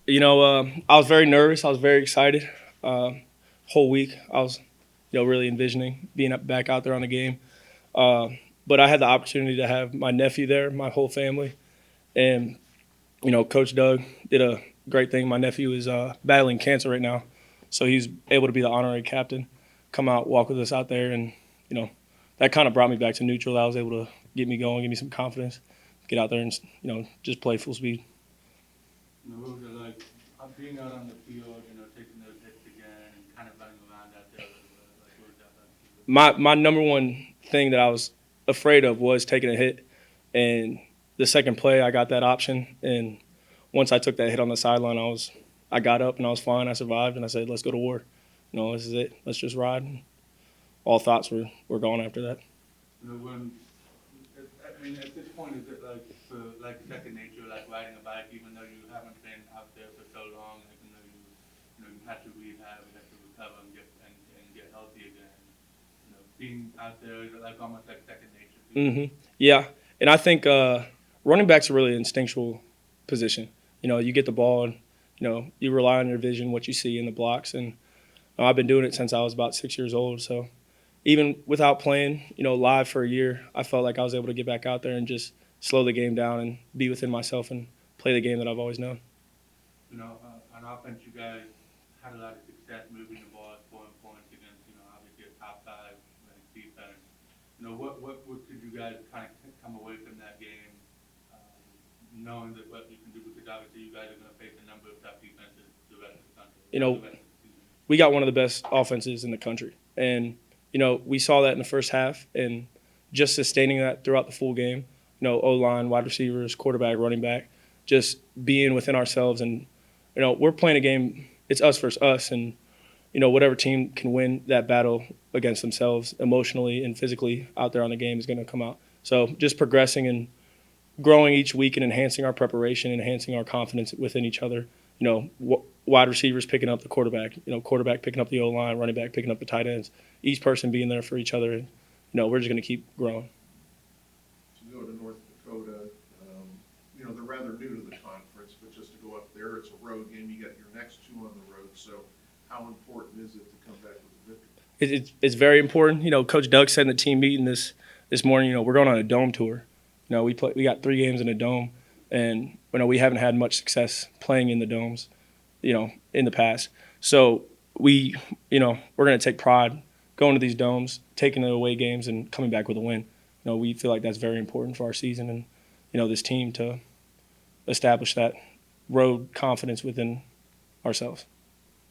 I was very nervous. I was very excited. Whole week, I was, really envisioning being back out there on the game. Uh, but I had the opportunity to have my nephew there, my whole family, and Coach Doug did a great thing. My nephew is battling cancer right now, so he's able to be the honorary captain, come out, walk with us out there, and that kind of brought me back to neutral. That was able to get me going, give me some confidence, get out there and just play full speed. What was it like being out on the field, taking those hits again and kind of running around out there a little bit? Like, what was that like for you? My number one thing that I was afraid of was taking a hit, and the second play I got that option, and once I took that hit on the sideline, I got up and I was fine. I survived, and I said, "Let's go to war. This is it. Let's just ride." And all thoughts were gone after that. When, I mean, at this point, is it like for like second nature, like riding a bike, even though you haven't been out there for so long, even though you had to rehab, you had to recover and get healthy again. Being out there is like almost like second nature for you. Yeah, and I think running back's a really instinctual position. You get the ball, and you rely on your vision, what you see in the blocks, and I've been doing it since I was about 6 years old. So even without playing, live for a year, I felt like I was able to get back out there and just slow the game down and be within myself and play the game that I've always known. On offense, you guys had a lot of success moving the ball, scoring points against, obviously a top five ranked defense. What could you guys kind of come away from that game, knowing that what you can do? Because obviously you guys are going to face a number of tough defenses the rest of the country. We got one of the best offenses in the country, and we saw that in the first half, and just sustaining that throughout the full game. O-line, wide receivers, quarterback, running back, just being within ourselves. And, we're playing a game, it's us versus us. And, whatever team can win that battle against themselves emotionally and physically out there on the game is going to come out. So just progressing and growing each week and enhancing our preparation, enhancing our confidence within each other. Wide receivers picking up the quarterback, quarterback picking up the O-line, running back picking up the tight ends, each person being there for each other. We're just going to keep growing. To go to North Dakota, they're rather new to the conference, but just to go up there, it's a road game. You got your next two on the road. So how important is it to come back with a victory? It's very important. Coach Doug said in the team meeting this morning, we're going on a dome tour. We got 3 games in a dome, and we haven't had much success playing in the domes, in the past. So we're going to take pride going to these domes, taking the away games, and coming back with a win. We feel like that's very important for our season and this team to establish that road confidence within ourselves.